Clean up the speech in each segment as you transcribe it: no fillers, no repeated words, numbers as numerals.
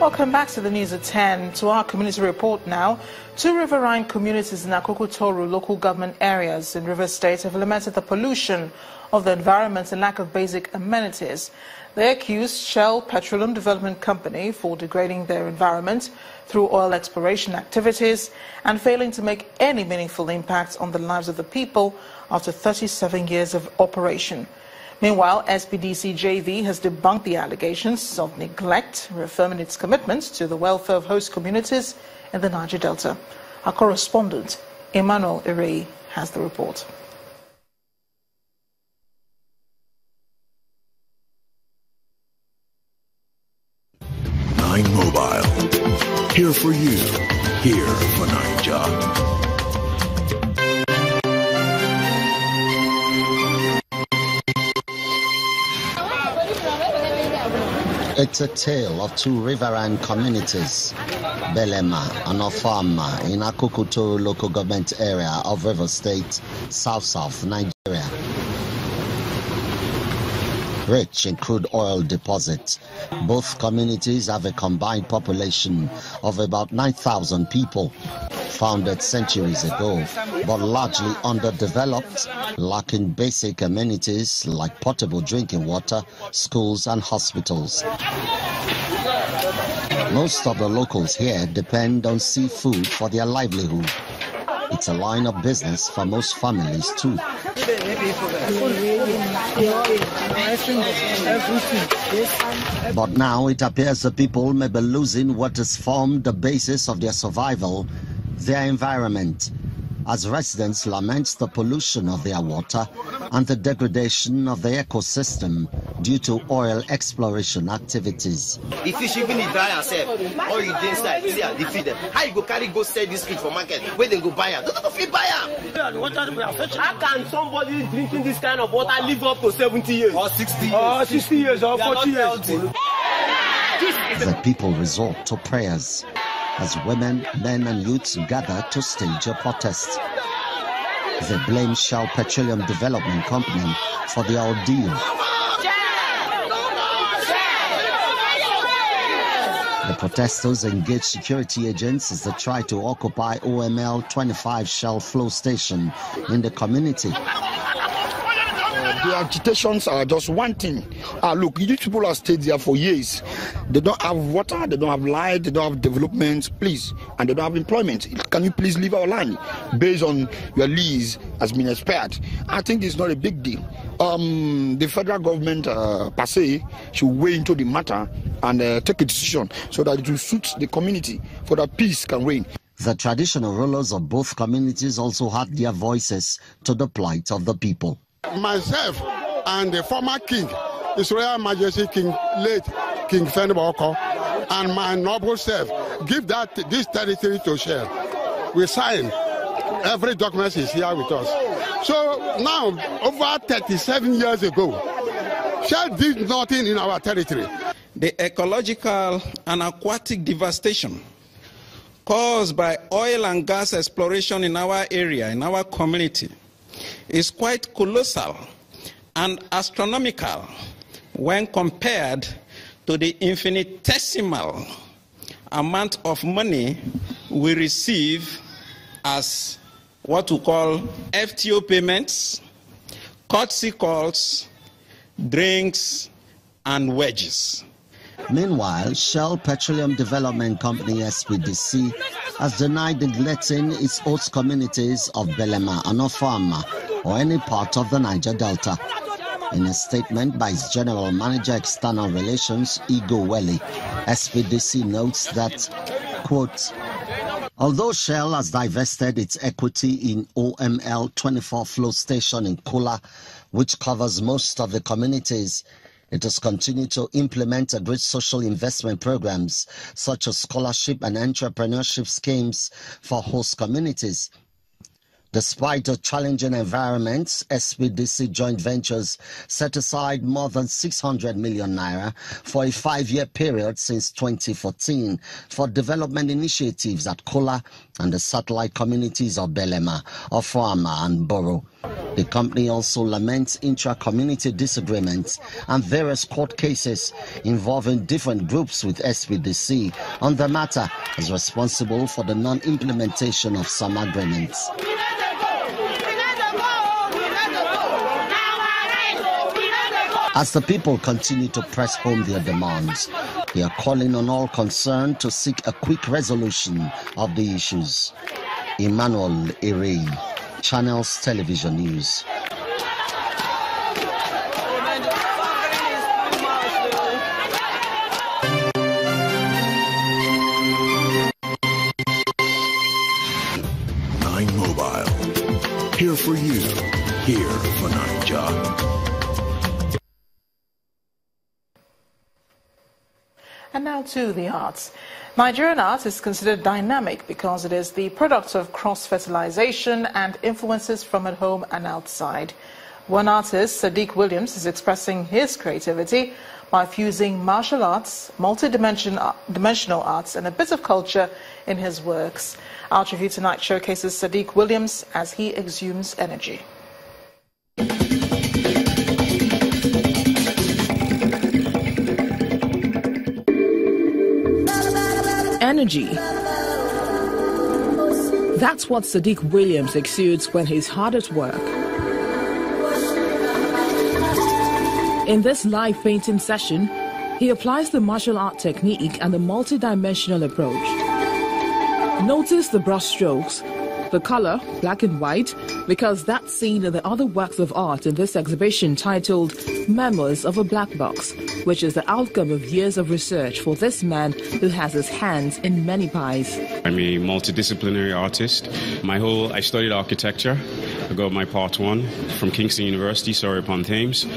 Welcome back to the news at 10. To our community report now. 2 riverine communities in Akoko local government areas in Rivers State have lamented the pollution of the environment and lack of basic amenities. They accused Shell Petroleum Development Company for degrading their environment through oil exploration activities and failing to make any meaningful impact on the lives of the people after 37 years of operation. Meanwhile, SPDC JV has debunked the allegations of neglect, reaffirming its commitment to the welfare of host communities in the Niger Delta. Our correspondent, Emmanuel Irei, has the report. Nine Mobile. Here for you. Here for Niger. It's a tale of 2 riverine communities, Belema and Ofama, in Akoko local government area of Rivers State, south Nigeria. Rich in crude oil deposits, both communities have a combined population of about 9,000 people, founded centuries ago, but largely underdeveloped, lacking basic amenities like potable drinking water, schools and hospitals. Most of the locals here depend on seafood for their livelihood. It's a line of business for most families too. But now it appears the people may be losing what has formed the basis of their survival, their environment, as residents lament the pollution of their water and the degradation of the ecosystem due to oil exploration activities. The fish, even if dry yourself, or you dey inside, see how they feed them. How you go sell this fish for market? Where they go buy them? Don't fit buy them. How can somebody drinking this kind of water live up to 70 years? Or 60 years? Or 60 years or 40 years? The people resort to prayers as women, men and youths gather to stage a protest. They blame Shell Petroleum Development Company for the ordeal. The protesters engage security agents as they try to occupy OML 25 Shell flow station in the community. The agitations are just one thing. Look, these people have stayed there for years. They don't have water, they don't have light, they don't have development, please, and they don't have employment. Can you please leave our land based on your lease has been expired? I think it's not a big deal. The federal government, per se, should weigh into the matter and take a decision so that it will suit the community, for that peace can reign. The traditional rulers of both communities also had their voices to the plight of the people. Myself and the former king, His Royal Majesty King, late King Feniboko, and my noble self, give this territory to Shell. We sign. Every document is here with us. So now, over 37 years ago, Shell did nothing in our territory. The ecological and aquatic devastation caused by oil and gas exploration in our area, in our community, is quite colossal and astronomical when compared to the infinitesimal amount of money we receive as what we call FTO payments, courtesy calls, drinks, and wages. Meanwhile, Shell Petroleum Development Company SPDC has denied neglecting its host communities of Belema and Ofama or any part of the Niger Delta. In a statement by its General Manager External Relations, Igo Welly, SPDC notes that, quote, although Shell has divested its equity in OML 24 flow station in Kula, which covers most of the communities, it has continued to implement great social investment programs such as scholarship and entrepreneurship schemes for host communities. Despite the challenging environments, SPDC joint ventures set aside more than 600 million naira for a 5-year period since 2014 for development initiatives at Kola and the satellite communities of Belema, Ofama and Boro. The company also laments intra-community disagreements and various court cases involving different groups with SPDC on the matter as responsible for the non-implementation of some agreements. As the people continue to press home their demands, they are calling on all concerned to seek a quick resolution of the issues. Emmanuel Ere, Channels Television News. Nine Mobile. Here for you. Here for Naija. And now to the arts. Nigerian art is considered dynamic because it is the product of cross-fertilization and influences from at home and outside. One artist, Sadiq Williams, is expressing his creativity by fusing martial arts, multi-dimensional arts, and a bit of culture in his works. Art Review tonight showcases Sadiq Williams as he exudes energy. Energy. That's what Sadiq Williams exudes when he's hard at work. In this live painting session, he applies the martial art technique and the multi-dimensional approach. Notice the brush strokes, the color, black and white, because that's seen in the other works of art in this exhibition titled Memoirs of a Black Box, which is the outcome of years of research for this man who has his hands in many pies. I'm a multidisciplinary artist. I studied architecture. I got my Part 1 from Kingston University, Surrey-upon-Thames.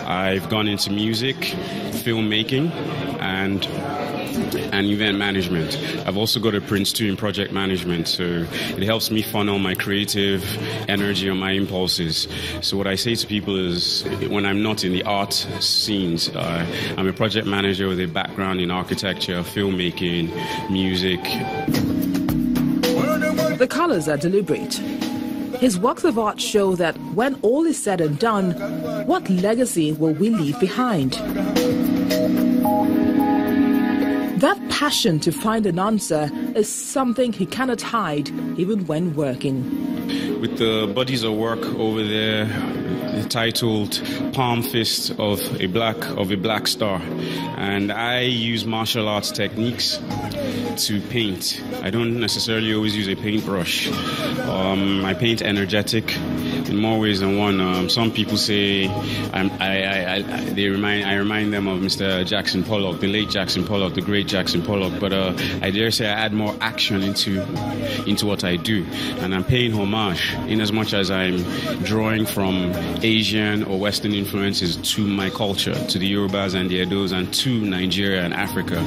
I've gone into music, filmmaking, and event management. I've also got a Prince 2 in project management, so it helps me funnel my creative energy and my impulses. So what I say to people is, when I'm not in the art scenes, I'm a project manager with a background in architecture, filmmaking, music. The colors are deliberate. His works of art show that when all is said and done, what legacy will we leave behind? That passion to find an answer is something he cannot hide even when working. With the bodies of work over there titled Palm Fist of a Black Star, and I use martial arts techniques to paint. I don't necessarily always use a paintbrush. I paint energetic in more ways than one. Some people say I remind them of Mr. Jackson Pollock, the late Jackson Pollock, the great Jackson Pollock. But I dare say I add more action into what I do, and I'm paying homage in as much as I'm drawing from Asian or Western influences to my culture, to the Yorubas and the Edos, and to Nigeria and Africa.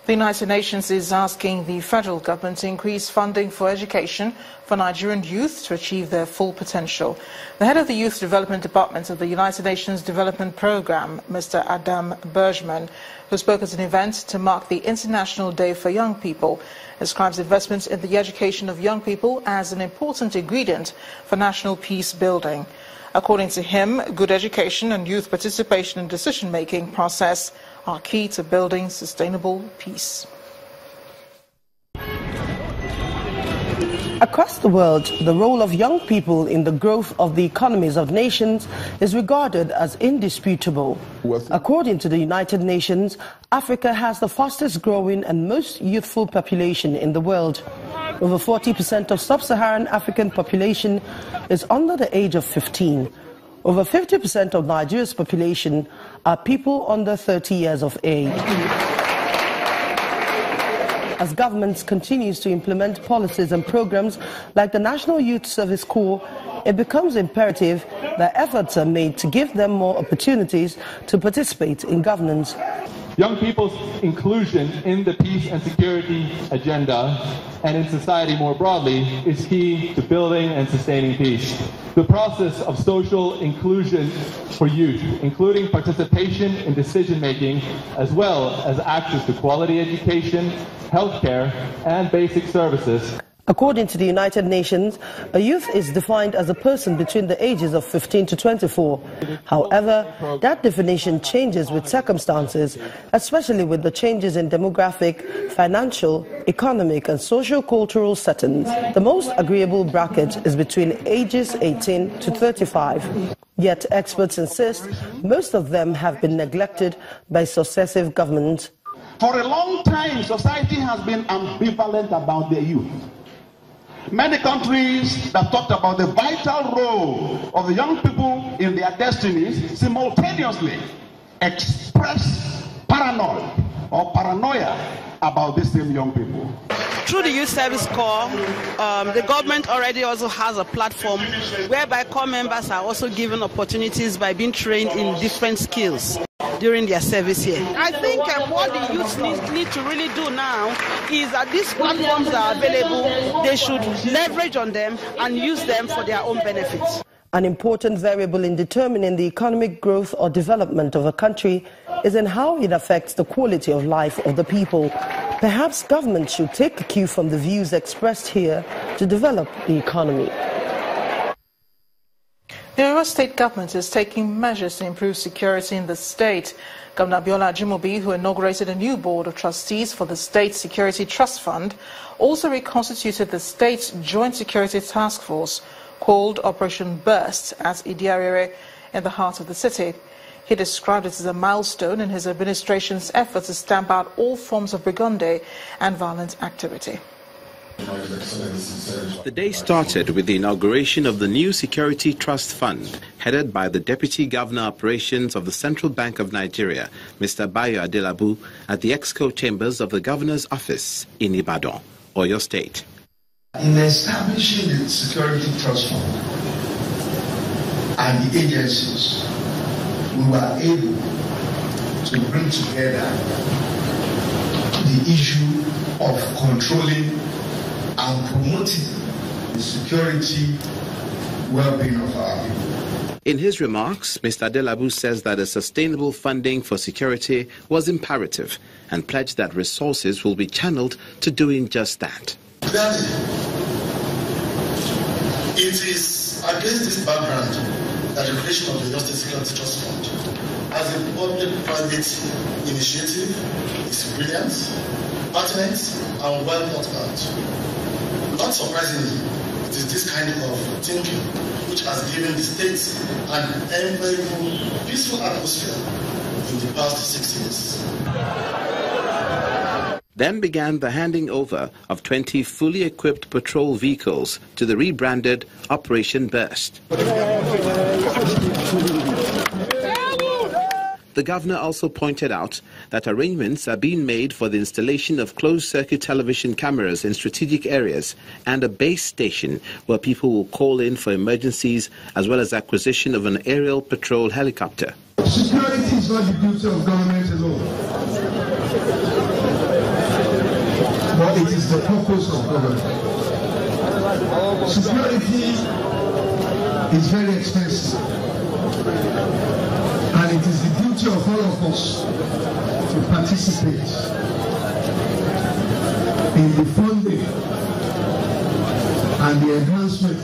The United Nations is asking the federal government to increase funding for education for Nigerian youth to achieve their full potential. The head of the Youth Development Department of the United Nations Development Programme, Mr. Adam Bergman, who spoke at an event to mark the International Day for Young People, describes investment in the education of young people as an important ingredient for national peace building. According to him, good education and youth participation in decision-making process are key to building sustainable peace. Across the world, the role of young people in the growth of the economies of nations is regarded as indisputable. According to the United Nations, Africa has the fastest growing and most youthful population in the world. Over 40% of sub-Saharan African population is under the age of 15. Over 50% of Nigeria's population are people under 30 years of age. As governments continues to implement policies and programs like the National Youth Service Corps, it becomes imperative that efforts are made to give them more opportunities to participate in governance. Young people's inclusion in the peace and security agenda and in society more broadly is key to building and sustaining peace. The process of social inclusion for youth, including participation in decision-making, as well as access to quality education, healthcare, and basic services. According to the United Nations, a youth is defined as a person between the ages of 15 to 24. However, that definition changes with circumstances, especially with the changes in demographic, financial, economic and socio-cultural settings. The most agreeable bracket is between ages 18 to 35. Yet experts insist most of them have been neglected by successive governments. For a long time, society has been ambivalent about their youth. Many countries that talked about the vital role of the young people in their destinies simultaneously express paranoia about these same young people. Through the Youth Service Corps, the government already also has a platform whereby corps members are also given opportunities by being trained in different skills during their service here. I think what the youth need to really do now is that these platforms are available, they should leverage on them and use them for their own benefits. An important variable in determining the economic growth or development of a country is in how it affects the quality of life of the people. Perhaps government should take a cue from the views expressed here to develop the economy. The Oyo State government is taking measures to improve security in the state. Governor Abiola Ajimobi, who inaugurated a new board of trustees for the State Security Trust Fund, also reconstituted the State Joint Security Task Force called Operation Burst at Idiarere in the heart of the city. He described it as a milestone in his administration's effort to stamp out all forms of brigandage and violent activity. The day started with the inauguration of the new Security Trust Fund, headed by the Deputy Governor Operations of the Central Bank of Nigeria, Mr. Bayo Adelabu, at the Exco Chambers of the Governor's Office in Ibadan, Oyo State. In establishing the Security Trust Fund and the agencies, we were able to bring together the issue of controlling and promoting the security well-being of our people. In his remarks, Mr. Adelabu says that a sustainable funding for security was imperative and pledged that resources will be channeled to doing just that. It is against this background that the creation of the Oyo State Security Trust Fund as a public-private initiative is brilliant, pertinent, and well thought out. Not surprisingly, it is this kind of thinking which has given the state an enviable, peaceful atmosphere in the past 6 years. Then began the handing over of 20 fully equipped patrol vehicles to the rebranded Operation Burst. The governor also pointed out that arrangements are being made for the installation of closed-circuit television cameras in strategic areas and a base station where people will call in for emergencies, as well as acquisition of an aerial patrol helicopter. Security is not the duty of government alone, but it is the purpose of government. Security is very expensive, and it is the duty of all of us to participate in the funding and the enhancement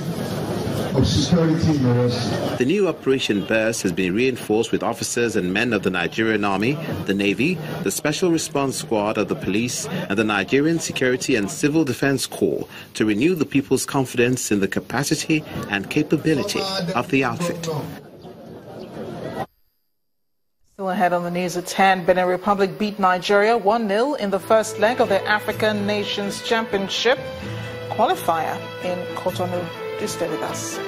of security in the West. The new Operation Burst has been reinforced with officers and men of the Nigerian Army, the Navy, the Special Response Squad of the Police, and the Nigerian Security and Civil Defense Corps to renew the people's confidence in the capacity and capability of the outfit. Still ahead on the news at 10, Benin Republic beat Nigeria 1-0 in the first leg of the African Nations Championship qualifier in Cotonou. Do stay with us.